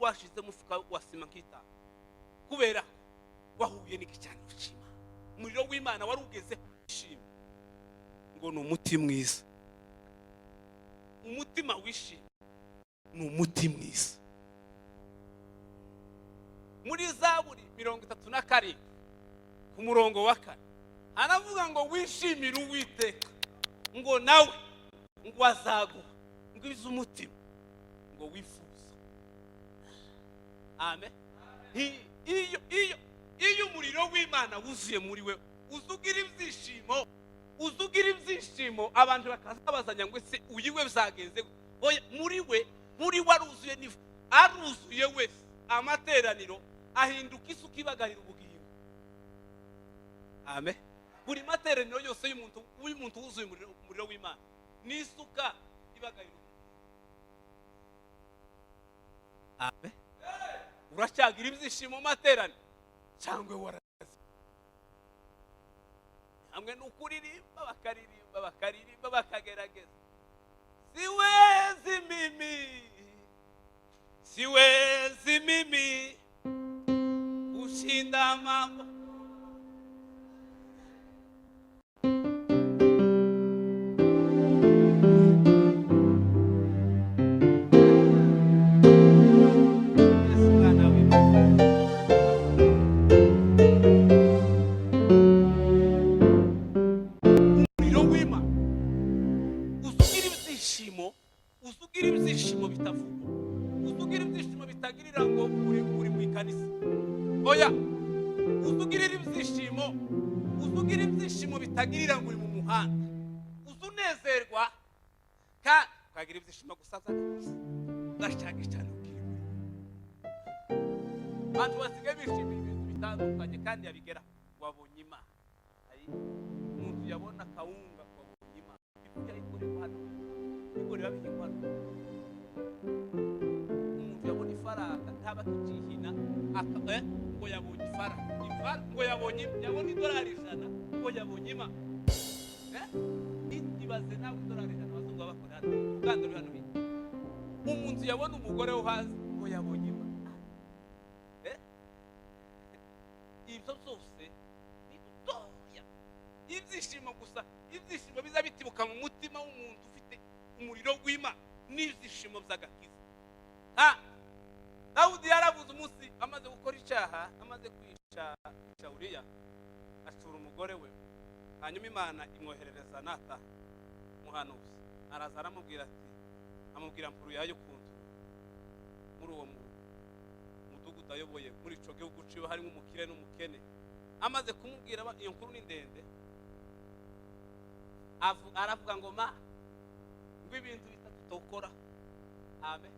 washize mufuka wasima nkita kubera wahuye n'igicaniro cy'Imana. Umuriro w'Imana warugeze ishimwe ngo ni umuti mwiza. Umutima wishimye ni umuti mwiza. Muri Zaburi 37 ku murongo wa 4 aravuga ngo wishimire Uwiteka ngo nawe ngo azaguha ngo izo umutima ngo wifuza. Amen. Iyo umuriro w'Imana wuzuye muri we uzugira ibyishimo abantu bakazabazanya ngo se uyiwe byagenze oya muri we aruzuye aruzuye wese amateraniro ahinduka isuka ibagarira ubugingo. Amen. Buri materaniro yose y'umuntu wuzuye umuriro w'Imana ni isuka ibagarira ubugingo. Amen. Uracyagira ibyishimo materaniro cyangwa warazi hamwe n'ukuririmba bakaririmba bakagerageza siwezi mimi kushinda mambo uzugira ibyishimo bitavugwa, uzugira ibyishimo bitagirira ngo uri mu ikanisa oya, uzugira ibyishimo bitagirira ngo uri mu muhanda, uzunezerwa kandi ukagira ibyishimo gusaza gashaka cyane ukiri abantu basigaye bishimira ibintu bitandukanye kandi yabigera wabonye Imana. Umuntu yabona kawunga wabonye Imana ibyo yayikorera hano bikorera bihingwa. Umuntu yabona ifaranga ntaba kicihina ngo yabonye ifaranga ngo yabona idolari 100 ngo yabonye Imana. Ibaze nawe idolari 100 bazungu bakora Uganda ruri hano bita umuntu yabona umugore wo hasi ngo yabonye Imana. Ibyo byose ni dutoya ibyishimo gusa, ibyishimo biza bitibuka mu mutima w'umuntu ufite umuriro w'Imana n'ibyishimo by'agakiza. Dawudi yaravuze umunsi amaze gukora icyaha, amaze kwica Uriya acura umugore we, hanyuma Imana imwoherereza Nata umuhanuzi. Araza aramubwira ati amubwira mpuru yayo kuntu muri uwo mudugudu ayoboye muri ico gihugu ciwe harimo umukire n'umukene. Amaze kumubwira iyo nkuru ni ndende, aravuga ngo ma ngo ibintu bitatu tokora. Amen.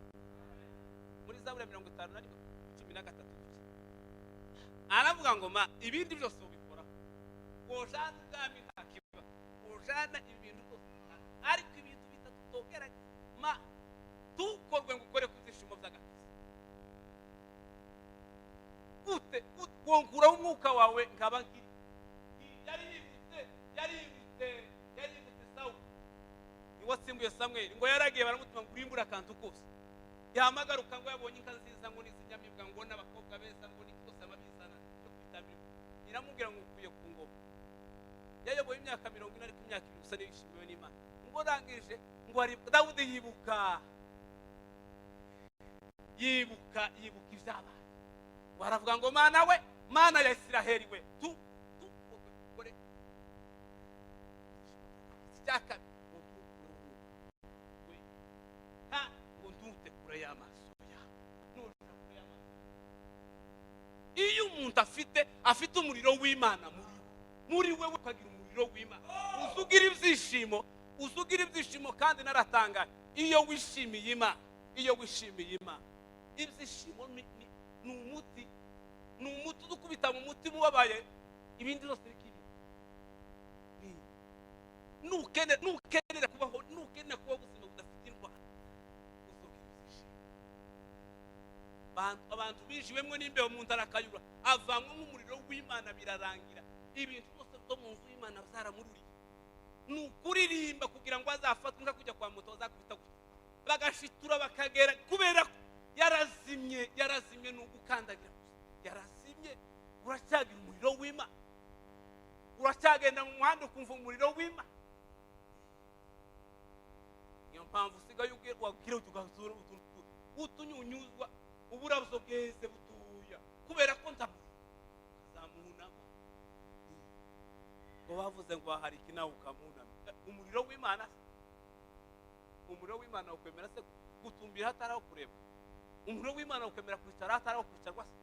Muri Zaburi 51:13 aravuga ngo ma ibindi byose ubikora wojana ubwami ntakiba wojana ibintu byose, ariko ibintu bitatu tokera ma tukorwe ngo ukore kuzishimo by'agakiza. Gute wongura umwuka wawe nkaba nkiri yari yibutse Sawuli niwatsimbuye Samweli ngo yaragiye baramutuma ngo urimbura akantu kose, yahamagaruka ngo yabonye inka nziza ngo n'izinyamibwa ngo n'abakobwa beza ngo n'ikose ababizana cyo kwitabira. Iramubwira ngo ukuye ku ngoma. Yayoboye imyaka 40 ariko imyaka 2 gusa n'ishimiwe n'Imana. Ngo rangije ngo ari Dawudi yibuka ibyaba. Waravuga ngo Mana we, Mana ya Isiraheli we, tu kore cyaka undute kure y'amaso ya iyo umuntu afite umuriro w'Imana muri we ukagira umuriro w'Imana, uzugira ibyishimo kandi naratangaye iyo wishimiye Imana. Ibyishimo ni umuti udukubita mu mutima ubabaye ibindi byose bikiri. Nukenera kubaho ubuzima budafite indwara. Abantu bishiwemwe n'imbeho umuntu arakayura avamwe nk'umuriro w'Imana birarangira. Ibintu byose byo mu nzu y'Imana byaramururiye. Nukuririmba kugira ngo azafatwe nka kujya kwa moto bazakubita bagashitura bakagera kubera yarazimye n'ugukandagira yarazimye. Uracyagira umuriro w'Imana, uracyagenda mu muhanda ukumva umuriro w'Imana. Niyo mpamvu usigaye wagira utugasura utunyunyuzwa uburabyo bweze butuya kubera ko nzamuhunama. Ngo bavuze ngo hari ikinawe ukamunama. Umuriro w'Imana, umuriro w'Imana ukwemera se gutumbira hataraho kureba? Umuriro w'Imana ukwemera kwicara hataraho kwicarwa se?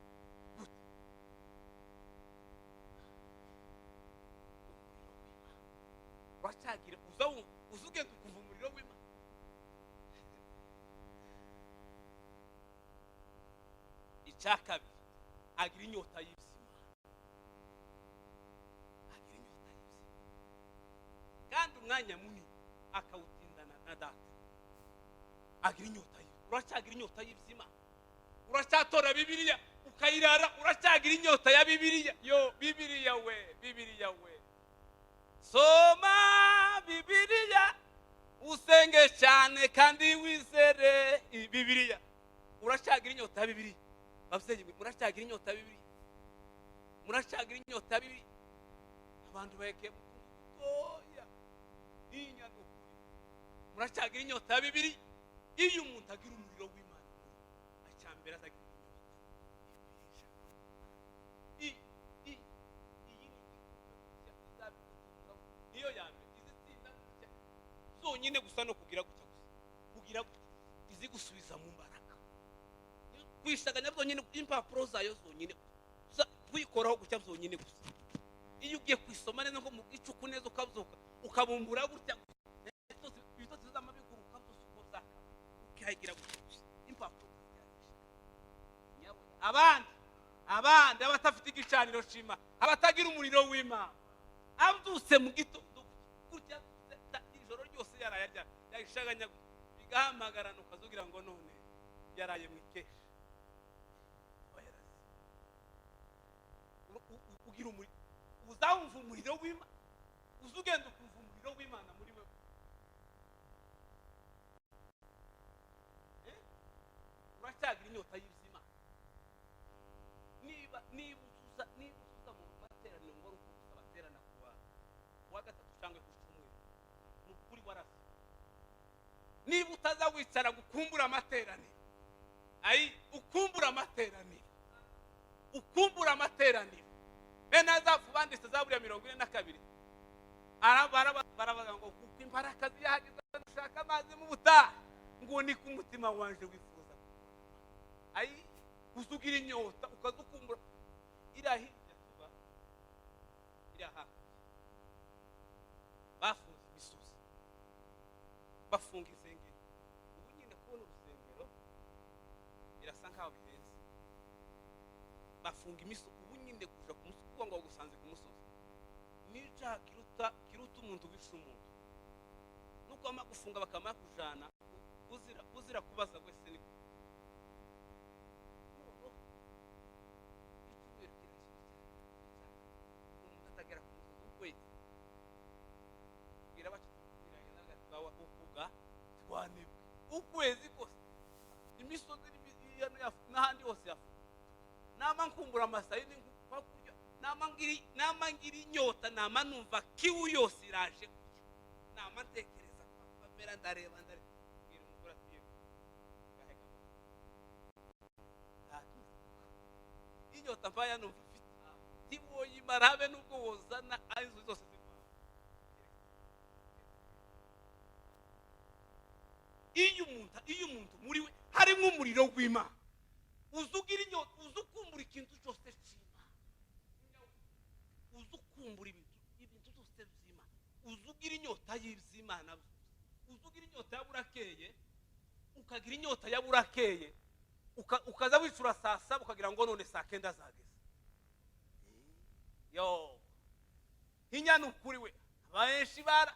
Uracyagira uzugenda ukumva umuriro w'Imana. Icya kabiri, agira inyota y'ibizima, agira inyota y'ibizima kandi umwanya munini akawutindana na data. Agira inyota y'ibizima. Uracyagira inyota y'ibizima, uracyatora Bibiliya ukayirara, uracyagira inyota ya Bibiliya. Yo Bibiliya we, soma Bibiliya usenge cyane kandi wizere Bibiliya. Uracyagira inyota ya Bibiliya. Babyeyi muracyagira inyota ya Bibiliya, muracyagira inyota ya Bibiliya. Abantu bahekeye mutoya inyandiko, muracyagira inyota ya Bibiliya. Iyo umuntu agira umuriro w'Imana acyambera azagira niyo yambere izitsinda zonyine gusa no kugira izi gusubiza mu mbaraga kwishaganya byonyine, impapuro zayo zonyine kwikoraho gucya byonyine gusa. Iyo ugiye kwisoma neza ngo mu gicuku neza ukabyuka ukabumbura gutya ibitotsi z'amabiguruka byose uko zaka ukihagira gusa impapuro abandi abatafite igicaniro shima, abatagira umuriro w'Imana, abyutse mu gitondo gutya ijoro ryose yayishaganya bigahamagarana ukazugira ngo none yaraye mu ikesha. Ugira umuriro, uzawumva umuriro w'Imana, uzugenda ukumva umuriro w'Imana muri wewe. Uracyagira inyota y'ibizima. Niba uzuza mu materaniro ngo uko abaterana kuwa gatatu cyangwa ku cyumweru n'ukuri warasa. Niba utaza wicara gukumbura amateraniro, ukumbura amateraniro. Bene Azafu banditse Zaburi 42 baravuga ngo kuko imbaraga ziyahagiza gushaka amazi mu butaha ngo ni ku mutima wanje wifuza. Uzugira inyota ukazukumbura. Irahirya tuba iraha bafunga imisozi, bafunga insengero. Ubu nyine kubona urusengero birasa nkaho bihenze. Bafunga imisozi ubu nyine kuja ku musozi kuko ngo gusanze ku musozi nica kiruta umuntu wishe umuntu. Nuko amagufunga bakama kujana uzira kubaza wese ni ukwezi kose imisozi n'ahandi hose yafu. Nama nkumbura amasayini nkupa kurya, nama ngira inyota, nama numva kiwu yose iraje kurya, nama ntekereza kwamera ndareba ngira umugore atiye gaheka inyota mbaya numva ifite tiwoyimara habe nubwo wozana arizo zose zikwa. Iyo umuntu muri we harimo umuriro w'Imana, uzugira inyota, uzukumbura ikintu cyose cy'Imana, uzukumbura ibintu byose by'Imana, uzugira inyota y'Imana, uzugira inyota yaburakeye, ukagira inyota yaburakeye, ukaza wicura saa saba ukagira ngo none saa 9 zageze. Yo inyana ukuri we abenshi